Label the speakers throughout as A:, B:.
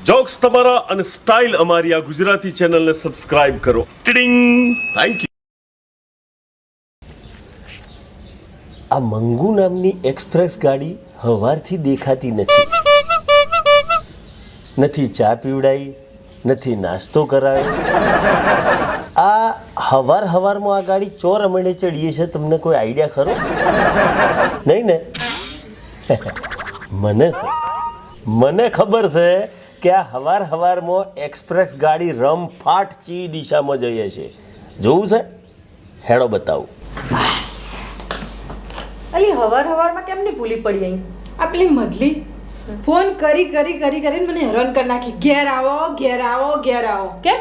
A: Jokes તમારા અને style અમારી આ ગુજરાતી ચેનલને સબસ્ક્રાઇબ કરો. ટિડિંગ. Thank you.
B: આ મંગુ નામની એક્સપ્રેસ ગાડી હવારથી દેખાતી નથી ચા પીવડાવી, નથી નાસ્તો કરાવ્યો. આ હવારમાં આ ગાડી ચોર અમણે ચડીએ છે, તમને કોઈ આઈડિયા ખરો? નહીં ને? મને ખબર છે કે આ હવારમાં એક્સપ્રેસ ગાડી રમફાટ ચી દિશામાં જઈએ છે. જોવું છે? હેડો બતાવું.
C: અલી હવારમાં કેમ નહીં ભૂલી પડી અહીં?
D: આ પેલી મધલી ફોન કરીને મને હેરાન કરી નાખી. ઘેર આવો.
C: કેમ?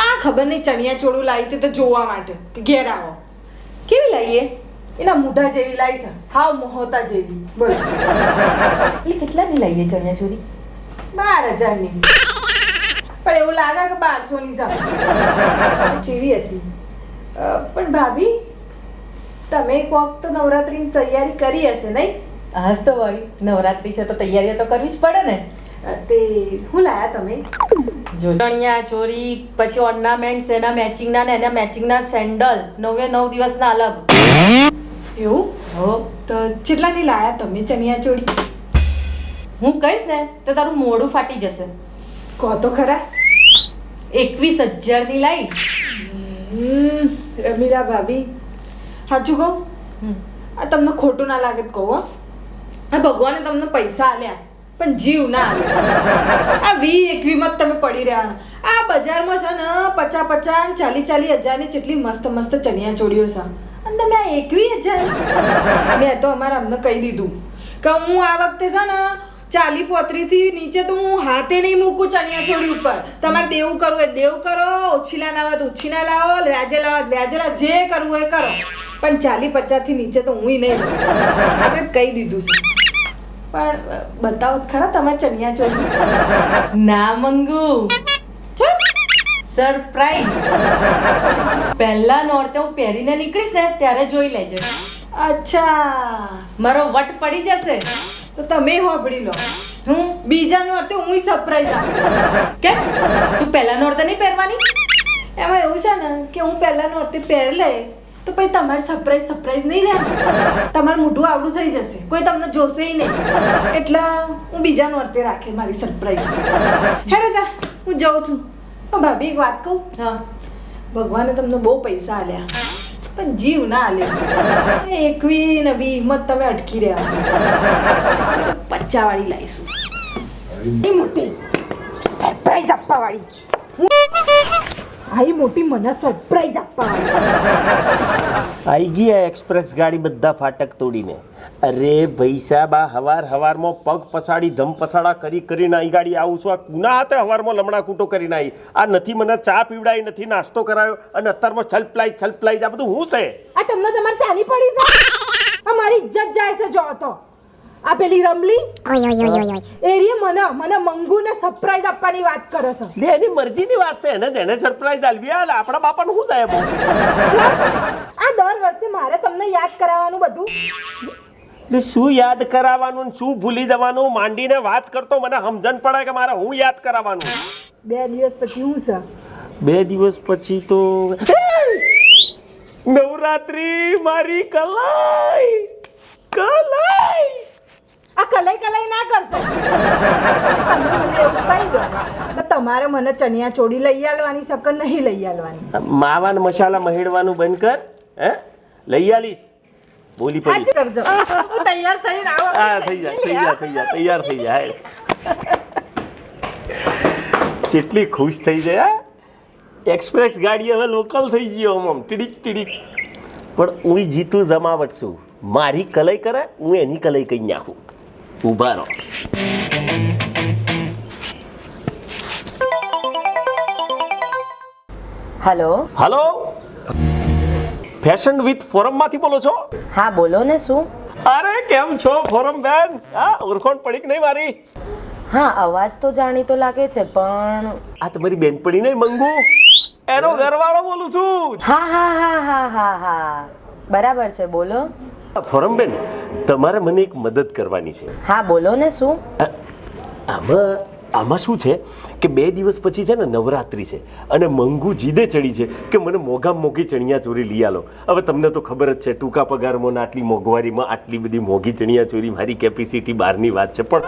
D: આ ખબર નહીં ચણિયા ચોળું લાવી હતી તો જોવા માટે કે ઘેર આવો.
C: કેવી લાવીએ?
D: એના મૂઢા જેવી લાવી છે, હાવ મોહતા જેવી. બોલો
C: અલી કેટલાની લાવીએ ચણિયા ચોળી?
D: 12,000ની. પણ એવું લાગે કે 1200ની સામે જેવી હતી. પણ ભાભી, તમે કોક તો નવરાત્રીની તૈયારી કરી હશે નહીં?
C: હાસ તો વળી નવરાત્રી છે તો તૈયારીઓ તો કરવી જ પડે ને.
D: તે શું લાયા તમે?
C: જો ચણિયા ચોળી, પછી ઓર્નામેન્ટ્સ એના મેચિંગના ને એના મેચિંગના સેન્ડલ 9 દિવસના અલગ.
D: એવું?
C: હો
D: તો કેટલાની લાયા તમે ચણિયા ચોળી?
C: હું કહીશ ને તો તારું મોઢું ફાટી જશે.
D: કહો તો ખરા.
C: 21,000ની લાવી.
D: રમીલા ભાભી, સાચું કહું? આ તમને ખોટું ના લાગે તો કહો. આ ભગવાને તમને પૈસા આલ્યા પણ જીવ ના આલ્યો. આ 20-21 તમે પડી રહેવાના. આ બજારમાં છે ને 50-50 40-40 હજારની જેટલી મસ્ત ચણિયા ચોળીઓ છે, અને તમે આ 21,000? મેં તો અમારા અમને કહી દીધું કે હું આ વખતે છે ને 40-35 થી નીચે તો હું હાથે નહીં મૂકું ચણિયા ચોળી ઉપર. તમારે દેવું કરવું હોય દેવ કરો, ઓછીલા ના હોય તો ઓછીના લાવો, વ્યાજે લાવો, જે કરવું હોય કરો, પણ 40-50 થી નીચે તો હું નહીં લઉં. આપણે કહી દીધું છે. પણ બતાવો તો ખરા તમારે ચણિયા ચોળી.
C: ના મંગુ, સરપ્રાઈઝ. પહેલા નોરતે હું પહેરીને નીકળીશ ને ત્યારે જોઈ લેજે.
D: અચ્છા,
C: મારો વટ પડી જશે
D: તો તમે હોભળી લો.
C: હું
D: બીજા નોરતે હું સરપ્રાઈઝ આપું.
C: કેમ? તું પહેલા નોરતે નહીં પહેરવાની?
D: એમાં એવું છે ને કે હું પહેલા નોરતે પહેરી લે તો પછી તમારે સરપ્રાઈઝ નહીં રહે. તમારું મોઢું આવડું થઈ જશે, કોઈ તમને જોશે નહીં. એટલે હું બીજા નોરતે રાખે મારી સરપ્રાઈઝ. હેડો તા, હું જાઉં છું. પણ ભાભી એક વાત કહું?
C: હા.
D: ભગવાને તમને બહુ પૈસા આલ્યા પણ જીવ ના આલ્યો. 21 ને 20 મત તમે અટકી રહ્યા. 50 વાળી લાવીશું, એ મોટી સરપ્રાઈઝ આપવા વાળી. આઈ મોટી મને સરપ્રાઈઝ આપવા વાળી.
B: આવી ગઈ આ એક્સપ્રેસ ગાડી બધા ફાટક તોડીને. અરે ભાઈ સાહેબ, આ હવારમાં પગ પછાડી ધમ પછાડા કરીને આવી ગાડી આવું છું. આ કુના હાથે હવારમાં લમણા કૂટો કરીને આવી. આ નથી મને ચા પીવડાવી, નથી નાસ્તો કરાવ્યો, અને અત્યારમાં છલપલાઈ આ બધું શું છે?
D: આ તમને તમારી ચાની પડી છે? આ મારી ઇજ્જત જાય છે. જો તો આ પેલી રમલી એરીએ મને મંગુને સરપ્રાઈઝ આપવાની વાત કરે છે.
B: લે, એની મરજીની વાત છે, એને સરપ્રાઈઝ આલવી. આપણા બાપાનું શું થાય?
D: આ દર વર્ષે મારે તમને યાદ કરાવવાનું બધું.
B: એટલે શું યાદ કરાવવાનું, શું ભૂલી જવાનું? માંડીને વાત કરતો, મને સમજણ પડે કે મારે હું યાદ કરાવવાનું.
D: 2 દિવસ પછી હું છે?
B: 2 દિવસ પછી તો નવરાત્રી. મારી કલાઈ.
D: આ કલાઈ ના કરશો. તમે મને એવું કહી દો કે તમારે મને ચણિયા ચોળી લઈ આલવાની છે કે નહીં લઈ આલવાની?
B: માવા ને મસાલા મહેડવાનું બંધ કર. હે, લઈ આલીશ. બોલી
D: હાજ
B: પડી.
D: કરજો. હું તૈયાર થઈને આવું.
B: હા, થઈ જા. કેટલી ખુશ થઈ જાય. એક્સપ્રેસ ગાડી હવે લોકલ થઈ ગયો. આમ ટીડીક. પણ હું જીતું જમાવટ છું. મારી કલાઈ કરે, હું એની કલાઈ કહી નાખું. ઉભા રહો.
C: હલો.
B: ફેશન વિથ ફોરમ માંથી બોલો છો?
C: હા બોલો ને. શું?
B: અરે કેમ છો ફોરમ બેન? હા, ઓળખોણ પડી કે નહીં મારી?
C: હા, અવાજ તો જાણીતો લાગે છે પણ
B: આ તમારી બેનપણી નહીં મંગુ, એનો ઘરવાળો બોલું છું.
C: હા બરાબર છે, બોલો.
B: ફોરમ બેન, તમારે મને એક મદદ કરવાની છે.
C: હા બોલો ને. શું?
B: આમાં આમાં શું છે કે 2 દિવસ પછી છે ને નવરાત્રિ છે અને મંગુ જીદે ચડી છે કે મને મોંઘી ચણિયા ચોરી લઈ આલો. હવે તમને તો ખબર જ છે ટૂંકા પગારમાં ને આટલી મોંઘવારીમાં આટલી બધી મોંઘી ચણિયા ચોરી મારી કેપેસિટી બહારની વાત છે. પણ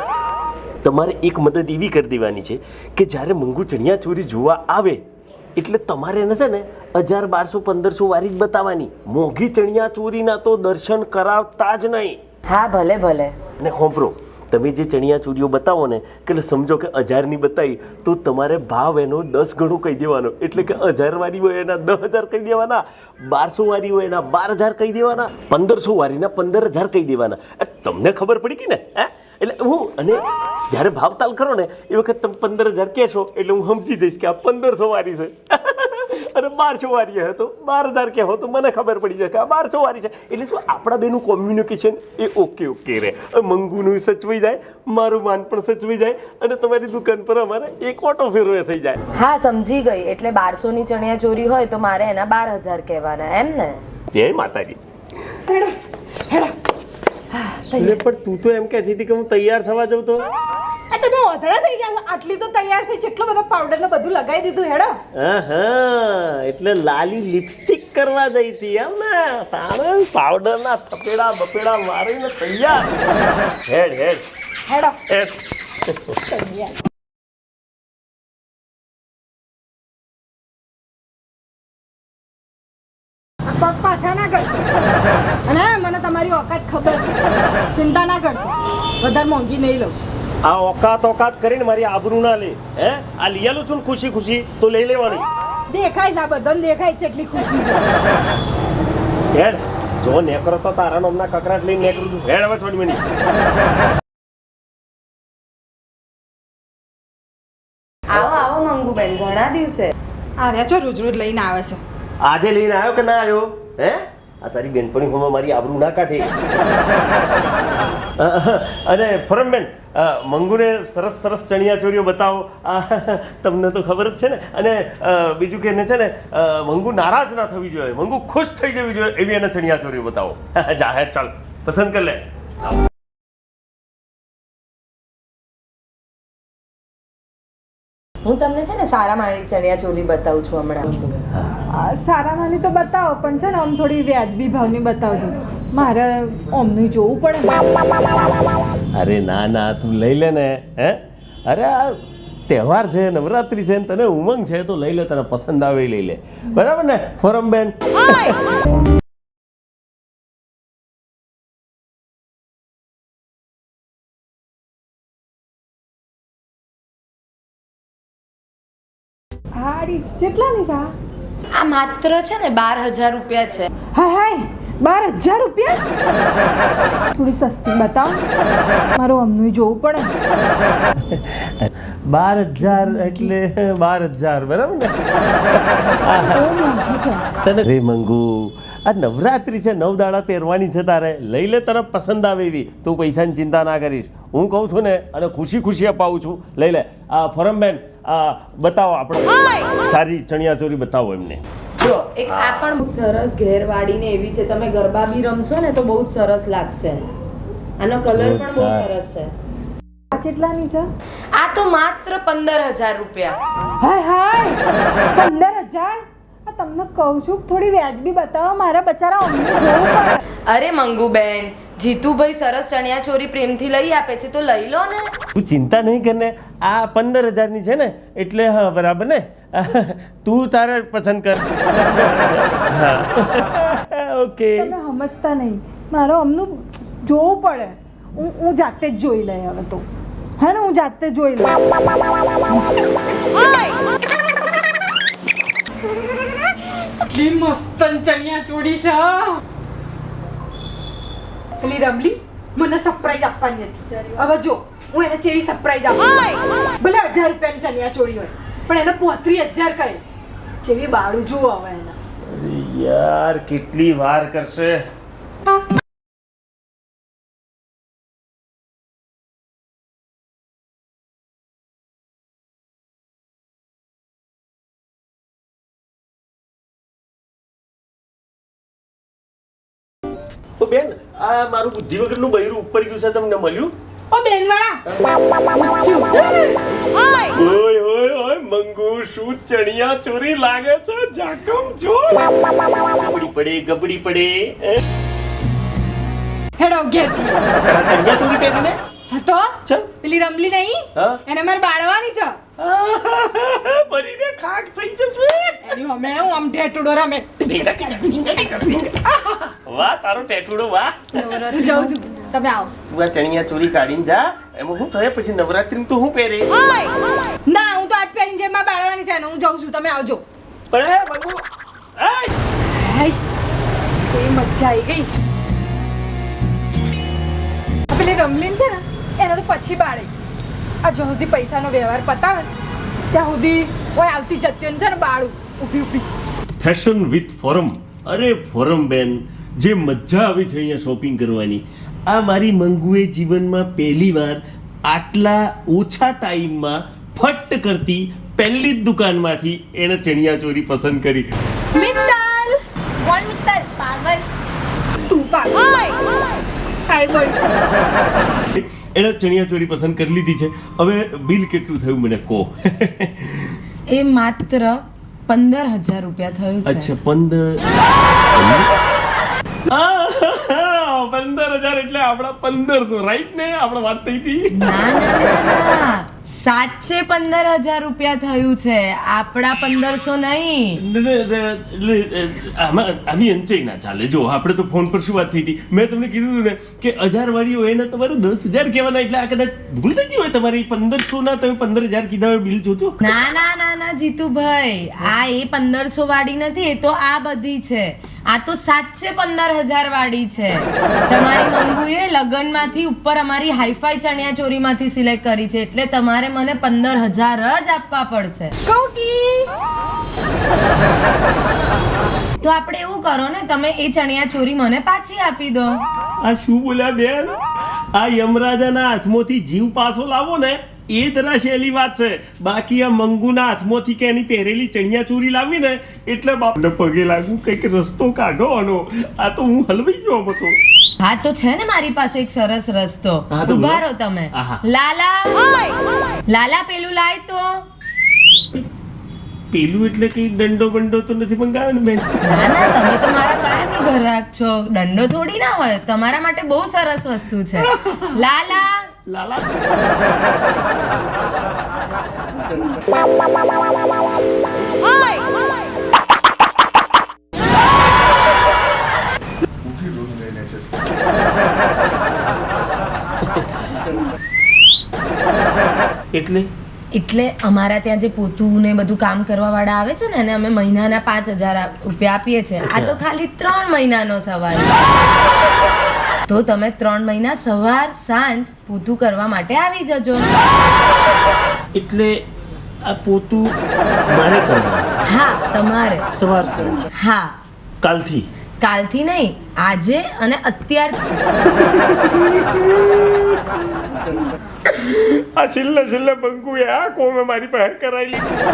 B: તમારે એક મદદ એવી કરી દેવાની છે કે જ્યારે મંગુ ચણિયા ચોરી જોવા આવે એટલે તમારે એને છે ને 1000, 1200, 1500 વાળી જ બતાવવાની. મોંઘી ચણિયા ચોરીના તો દર્શન કરાવતા જ નહીં.
C: હા ભલે ભલે.
B: ને હોંભરો, તમે જે ચણિયા ચોરીઓ બતાવો ને કે સમજો કે 1000ની બતાવી તો તમારે ભાવ એનો 10 ગણો કહી દેવાનો. એટલે કે 1000 વાળી હોય એના 10000 કહી દેવાના, 1200 વાળી હોય એના 12000 કહી દેવાના, 1500 વાળીના 15000 કહી દેવાના. તમને ખબર પડી ગઈ ને? હે એટલે હું અને જ્યારે ભાવતાલ કરો ને એ વખત તમે 15000 કહેશો એટલે હું સમજી જઈશ કે આ 1500 વાળી છે અને 1200 વાળી હે તો 12000 કહો તો મને ખબર પડી જાય કે આ 1200 વાળી છે. એટલે શું આપણા બેનું કોમ્યુનિકેશન એ ઓકે રહે. મંગુનું સચવાઈ જાય, મારું માન પણ સચવાઈ જાય અને તમારી દુકાન પર અમારે એક ઓટો ફેરવે થઈ જાય.
C: હા સમજી ગઈ. એટલે 1200ની ચણિયા ચોરી હોય તો મારે એના 12000 કહેવાના એમ ને?
B: જય માતાજી. એટલે પણ તું તો એમ કહેતી હતી કે હું તૈયાર થવા જાઉં તો
D: તમે ઓધળા થઈ ગયા. આટલી તો તૈયાર થઈ, જેટલો બધો પાવડર ને બધું લગાવી દીધું. હેડો.
B: એટલે લાલી લિપસ્ટિક કરવા જઈ હતી એમ ને? તારે પાવડર ના થપેડા બપેડા મારીને તૈયાર. હેડ.
D: પગ પાછા ના કરશો અને મને તમારી ઓકાત ખબર છે. ચિંતા ના કરશો, વધારે મોંઘી નહીં લઉં.
B: આ ઓકાત કરીને મારી આબરૂ ના લે. હે આ લઈ આલું છું ને ખુશી તો લઈ લેવાની.
D: દેખાય છે, આ બધાને દેખાય છે એટલી ખુશી છે.
B: હેડ જો નેકરો તો તારા નામના કકરાટ લઈને નેકરું છું. હેડ હવે છોડી મની.
C: આવો મંગુબેન, ઘણા દિવસે.
D: આ રહ્યા છો રોજ રોજ લઈને આવે છે.
B: આજે લઈને આવ્યો કે ના આવ્યો? હે આ તારી બેનપણી હોમાં મારી આબરૂ ના કાઢે. અને ફોરમબેન, મંગુને સરસ ચણિયા ચોરીઓ બતાવો. તમને તો ખબર જ છે ને. અને બીજું કે એને છે ને મંગુ નારાજ ના થવી જોઈએ, મંગુ ખુશ થઈ જવી જોઈએ એવી એને ચણિયા ચોરીઓ બતાવો. જાહેર ચાલ પસંદ કર લે.
C: હું તમને છે ને સારા મારી ચણિયા ચોલી બતાવું છું હમણાં.
D: સારા માની તો બતાવો, પણ છે ને આમ થોડી વ્યાજબી ભાવની બતાવજો. મારે ઓમનું જોવું પડે.
B: અરે ના તું લઈ લે ને. હે અરે આ તહેવાર છે, નવરાત્રિ છે ને તને ઉમંગ છે તો લઈ લે, તને પસંદ આવે એ લઈ લે. બરાબર ને ફોરમબેન?
D: કેટલાની છે
C: આ માત્ર છે ને 12000 રૂપિયા છે.
D: હાય 12000 રૂપિયા? થોડી સસ્તી બતાવો, મારું અમનું જોવું પડે.
B: 12000 એટલે 12000 બરાબર ને? તને રે મંગુ, આ નવરાત્રિ છે, 9 દાડા પહેરવાની છે, તારે લઈ લે, તને પસંદ આવે એવી. તું પૈસાની ચિંતા ના કરીશ, હું કહું છું ને અને ખુશી અપાવું છું. લઈ લે. ફોરમબેન બતાવો આપણે સારી ચણિયા ચોરી બતાવો એમને.
C: જો એક આ પણ બહુ સરસ ઘેરવાળીને એવી છે, તમે ગરબા બી રમશો ને તો બહુ જ સરસ લાગશે. આનો કલર પણ બહુ સરસ છે.
D: આ કેટલાની છે?
C: આ તો માત્ર 15000 રૂપિયા.
D: હાય 15000? તમને કહું છું થોડી વ્યાજબી બતાવો, મારા બચારા અમને જોવું પડે.
C: અરે મંગુબેન, જીતુભાઈ સરસ ચણિયા ચોરી પ્રેમથી લઈ આપે છે તો લઈ લો ને.
B: તું ચિંતા નહીં કરને, આ 15000ની છે ને એટલે હા બરાબર ને. તું તારે પસંદ કર. ઓકે.
D: તમે સમજતા નહીં, મારો અમનું જોવું પડે. હું જાતે જ જોઈ લે હવે તો. હે ને, હું જાતે જોઈ લે. કેટલી મસ્ત ચણિયા ચોળી છે. પેલી રમલી મને સરપ્રાઈઝ આપવાની હતી. હવે જો હું એને ચેવી સરપ્રાઈઝ આપું. ભલે 1000 રૂપિયાની ચણિયા ચોળી હોય પણ એને 35000 કહે. જેવી બાળું જુઓ હવે એને.
B: યાર કેટલી વાર કરશે. તો બેન, આ મારું બુદ્ધિ વગરનું બૈરું ઉપર ગયું છે, તમને મળ્યું?
D: ઓ બેનવાળા
A: ઓય ઓય ઓય મંગુ શું ચણિયા ચોરી લાગે છે જાકમ જો ગબડી પડે
D: હેડો ઘેર જી
B: ચણિયા ચોરી પહેરીને
D: હા તો
B: ચલ
D: પેલી રમલી નહીં
B: હા?
D: એને મારે બાળવાની છે
A: બરીને ખાક થઈ જશે
D: એની અમે હું આમ ઢેટુડો રમે
A: વાહ તારો ટેટુડો વાહ
D: હું જાઉં છું તમે આવો
B: તું આ ચણિયા ચોરી કાઢીને જા એમાં હું થયે પછી નવરાત્રી તો હું પહેરે
D: ના હું તો આજ પહેરીને જે માં બાળવાની છે ને હું જાઉં છું તમે આવજો
B: પણ હે મંગુ
D: હાય જે મજા આવી ગઈ આ પેલી રમલીન છે ને એને તો પછી બાળે આ જો સુધી પૈસાનો વ્યવહાર પતાવે ત્યાં સુધી ઓય આવતી જતી છે ને બાળું ઊભી ઊભી
A: ફેશન વિથ ફોરમ અરે ફોરમ બેન જે મજા આવી છે અહીંયા શોપિંગ કરવાની આ મારી મંગુએ જીવનમાં પહેલીવાર આટલા ઓછા ટાઈમમાં ફટ કરતી પહેલી જ દુકાનમાંથી એને ચણિયા ચોરી પસંદ કરી
D: મિત્તલ
C: કોણ મિત્તલ પાગલ
D: તું પાગલ હાય બળી
A: એણે ચણિયા ચોરી પસંદ કરી લીધી છે હવે બિલ કેટલું થયું મને કહો
C: એ માત્ર 15,000 રૂપિયા થયું છે
A: અચ્છા 15,000 એટલે આપણા 1500 રાઈટ ને આપણે વાત થઈ હતી
C: ના ના ના ના સાચે 15,000 રૂપિયા થયું છે આપણા 1500 નહીં
A: આની અંચાઈ ના ચાલે જો આપણે તો ફોન પર શું વાત થઈ હતી મેં તમને કીધું હતું ને કે 1000 વાળી હોય ને તમારું 10,000 કહેવાના એટલે આ કદાચ ભૂલ થઈ ગઈ હોય તમારી 1500 ના તમે 15,000 કીધા હોય બિલ જોજો
C: ના ના ના ના જીતુભાઈ આ એ 1500 વાળી નથી એ તો આ બધી છે આ તો સાચે 15,000 વાળી છે તમારી મંગુએ લગનમાંથી ઉપર અમારી હાઈફાઈ ચણિયા ચોરીમાંથી સિલેક્ટ કરી છે એટલે તમારે મને 15,000 જ આપવા પડશે
D: કોકી
C: તો આપણે એવું કરો ને તમે એ ચણિયા ચોરી મને પાછી આપી દો
A: આ શું બોલ્યા બેન આ યમરાજાના હાથમાંથી જીવ પાછો લાવો ને એ જરા સહેલી વાત છે બાકી આ મંગુના હાથમાંથી કે એની પહેરેલી ચણિયા ચોરી લાવી ને એટલે બાપને પગે લાગુ કંઈક રસ્તો કાઢો આનો આ તો હું હલવાઈ ગયો હતો
C: હા તો છે ને મારી પાસે એક સરસ રસ્તો
A: હા તો
C: ઉભા
A: બોલો.
C: રહો તમે
A: આહા.
C: લાલા પેલું લાય તો
A: પેલું એટલે કઈ દંડો બંડો તો નથી મંગાવ્યો ને બેન
C: ના ના તમે તો મારા કાયમી ગ્રાહક છો દંડો થોડી ના હોય તમારા માટે બહુ સરસ વસ્તુ છે લાલા
A: લાલા
C: એટલે અમારા ત્યાં જે પોતું ને બધું કામ કરવા વાળા આવે છે ને એને અમે મહિનાના 5,000 રૂપિયા આપીએ છીએ આ તો ખાલી 3 મહિનાનો સવાલ તો તમે 3 મહિના સવાર સાંજ પોતું કરવા માટે આવી જજો
B: એટલે આ પોતું મારે કરવાનું
C: હા તમારે
B: સવાર સાંજ
C: હા
B: કાલથી
C: કાલથી નહીં આજે અને અત્યારથી
A: આ છેલ્લે બંકુએ આ કોમે મારી પાસે કરાવી લીધી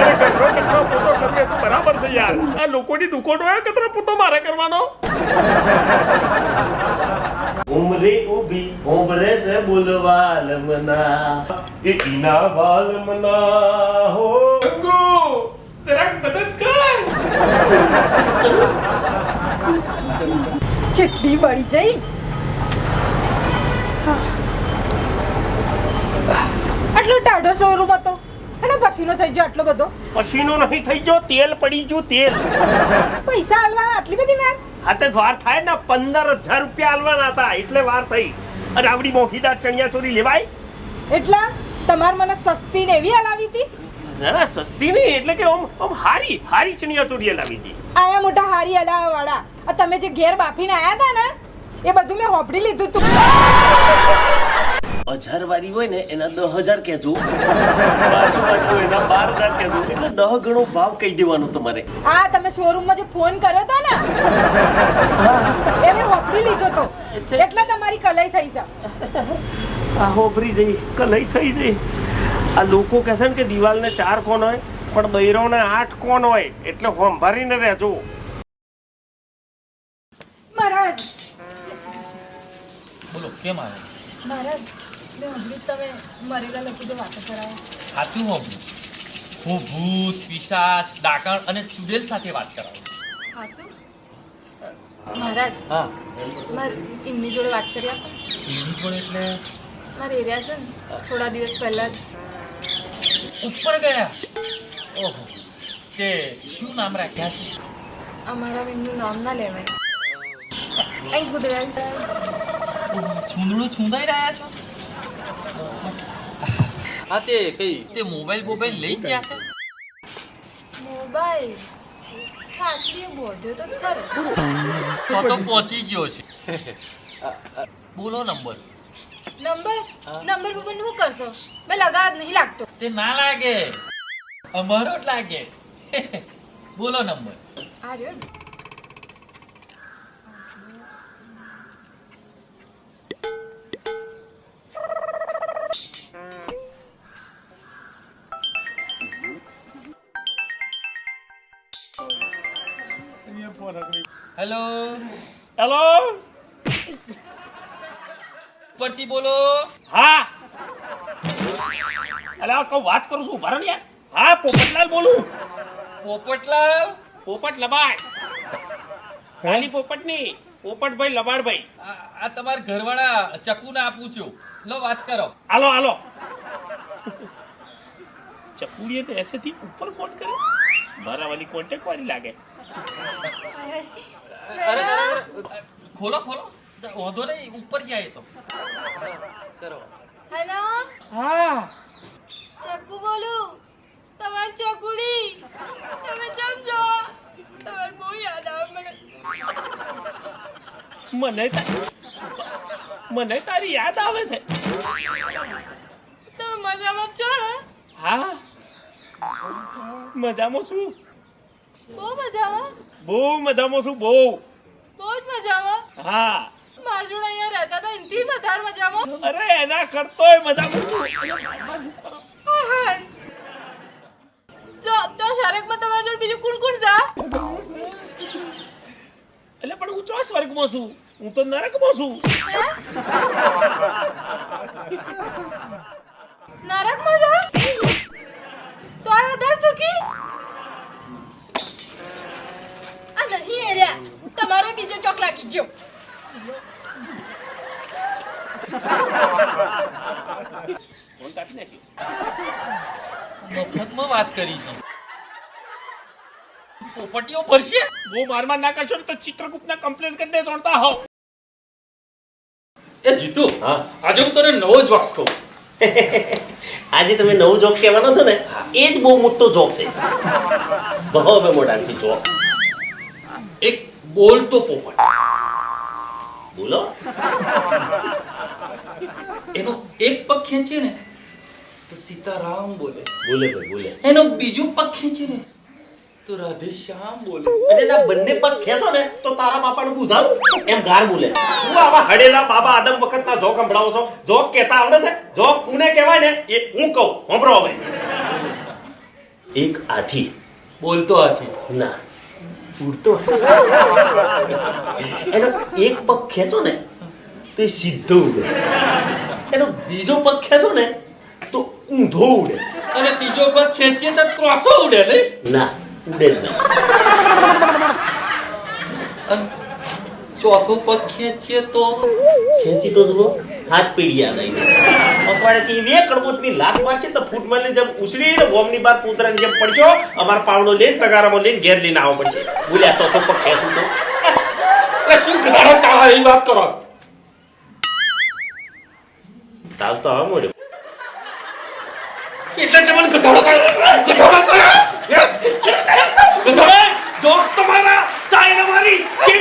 A: અરે કચરો પોતો કરવે તો બરાબર છે યાર આ લોકોની દુકાનો આ કચરો પોતો મારે કરવાનો
B: ઉમરે ઉભી ઉમરે છે બોલવા લમના
A: એના વાલ મના હો બંકુ જરાક મદદ કર
D: જેટલી બળી જઈ આટલો ટાઢો શોરૂમ હતો અને પસીનો થઈ ગયો આટલો બધો
B: પસીનો નહીં થઈ ગયો તેલ પડી ગયું તેલ
D: પૈસા આલવા આટલી બધી વાર
B: આ તે વાર થાય ને 15,000 રૂપિયા આલવાના હતા એટલે વાર થઈ અને આવડી મોંઘીદાર ચણિયા ચોરી લેવાય
D: એટલા તમાર મને સસ્તી ને એવી હલાવી હતી
B: ના સસ્તી નહીં એટલે કે આમ હારી ચણિયા ચોરી લાવી હતી
D: આયા મોટા હારી હલાવા વાળા આ તમે જે ઘેર બાફીને આયા હતા ને એ બધું મેં હોપડી લીધું તું
B: 1000 વાળી હોય ને એના 10,000 કહેજો 1200 વાળી હોય એના 12,000 કહેજો એટલે 10 ગણો ભાવ કહી દેવાનો તમારે
D: આ તમે શોરૂમમાં જે ફોન કર્યો હતો ને એ મેં હોપડી લીધો તો એટલે તમારી કલાઈ થઈ છે
B: આ હોબરી જઈ કલાઈ થઈ જઈ આ લોકો કહે છે ને કે દિવાલને 4 કોણ હોય પણ બૈરોને 8 કોણ હોય એટલે હોંભારીને રહેજો
D: મહારાજ
E: બોલો કેમ આવે
D: મહારાજ
C: તમે મરેલા લોકો તો વાતો કરાવો.
E: સાચું હોવું હું ભૂત પિશાચ ડાકણ અને ચુડેલ સાથે વાત કરાવું.
C: હાસુ મહારાજ
E: હા
C: મારે એમની જોડે વાત કરી આપો.
E: એની જોડે એટલે
C: મારે એરિયા છે ને થોડા દિવસ પહેલા જ
E: ઉપર ગયા. ઓહો તે શું નામ રાખ્યા છે?
C: અમારા એમનું નામ ના લેવાય. અહીં ગુજરાત
E: છૂંદડું છૂંદાઈ રહ્યા છો? હા તે મોબાઈલ લઈ ગયા છે?
C: મોબાઈલ ખાટલીએ બોધ્યો તો ખરો.
E: તો પહોંચી ગયો છે. બોલો નંબર.
C: નંબર નંબર પર શું કરશો? મેં લગાવ જ નહીં લાગતો.
E: તે ના લાગે, અમારો જ લાગે. બોલો નંબર.
C: આ રહ્યો ને.
E: Hello,
B: hello.
E: ઉપરથી બોલો.
B: હા અલા કહું વાત કરું છું ઉભા રહો ને યાર. હા પોપટલાલ બોલું.
E: પોપટલાલ.
B: પોપટ લબાડ. ખાલી પોપટ નહીં, પોપટભાઈ લબાડભાઈ.
E: આ તમારા ઘરવાળા ચકુને આપું છું. લો વાત કરો.
B: હાલો હાલો. ચકુડીએ ને એસેથી ઉપર ફોન કર્યો. મારા વાલી કોન્ટેક્ટ વાળી લાગે.
E: અરે ખોલો વાંધો નહીં, ઉપર જાય તો કરો.
C: હેલો
B: હા
C: ચકુ બોલું. તમારી ચકુડી તમે સમજો. તમારે બહુ યાદ આવે મને.
B: મને તારી યાદ આવે છે.
C: તમે મજામાં છો ને?
B: હા મજામાં છું.
C: બહુ મજામાં.
B: બહુ મજામાં છું. બહુ
C: બહુ જ મજામાં.
B: હા.
C: મારી જોડે અહીંયા રહેતા તો એનથી વધારે મજામાં.
B: અરે એના કરતોય મજામાં છું.
C: હા. તો શરકમાં તમારી જોડે બીજું કોણ કોણ જા?
B: એટલે પણ હું ચો સ્વર્ગમાં છું. હું તો નરકમાં છું.
C: નરકમાં જા? તો આ વધારે સુખી? આ નહીં એર્યા. તમારો બીજો ચોક લાગી ગયો.
B: ફોન કાપી નાખ્યો.
E: મફતમાં વાત કરી હતી. પોપટીઓ ભરશે.
B: બહુ મારમાર ના કરશો ને તો ચિત્રગુપ્તને કમ્પ્લેન કરી દે તોડતા હો.
E: એ જીતુ,
B: હા.
E: આજે હું તને નવો જોક્સ કહું.
B: આજે તમે નવું જોક કહેવાનો છો ને એ જ બહુ મોટો જોક છે. બહુ હવે મોટાથી જોક
E: એક બોલતો પોપટ.
B: બોલો.
E: એનો એક પગ ખેંચે ને તો સીતારામ બોલે.
B: બોલે ભાઈ બોલે.
E: એનો બીજો પગ ખેંચે ને તો રાધે શ્યામ બોલે.
B: અને એના બંને પગ ખેંચો ને તો તારા બાપાનું બુઝાવું એમ ગાર બોલે. શું આવા હડેલા બાબા આદમ વખતના જોક સંભળાવો છો? જોક કહેતા આવડે છે? જોક કોને કહેવાય ને એ હું કહું. સાંભળો હવે. એક હાથી.
E: બોલતો હાથી.
B: ના ઉડતો એનો એક પગ ખેંચો ને તો એ સીધો ઉડે. એનો બીજો પગ ખેંચો ને તો ઊંધો ઉડે.
E: અને ત્રીજો પગ ખેંચીએ તો ત્રાસો ઉડે નહીં.
B: ના ઉડે જ નહીં.
E: અને ચોથો પગ ખેંચીએ તો
B: ખેંચી તો જુઓ હાથ પીડી યાદ આવી ગઈ. મસવાડેથી બે કડબૂતની લાત મારશે તો ફૂટમાલની જેમ ઉછળીને ગોમની બાર પૂતરાની જેમ પડશો. અમાર પાવડો લઈને તગારામાં લઈને ઘેર લઈને આવવો પડશે. બોલ્યા ચોથો પગ ખેંચું તો
E: એટલે શું કરારો તાવા એ વાત કરો.
B: તાવ તો હવે મોડ્યો.
E: એટલે તમને ઘટાડો કરો. જોક્સ તમારા સ્ટાઇલ અમારી કે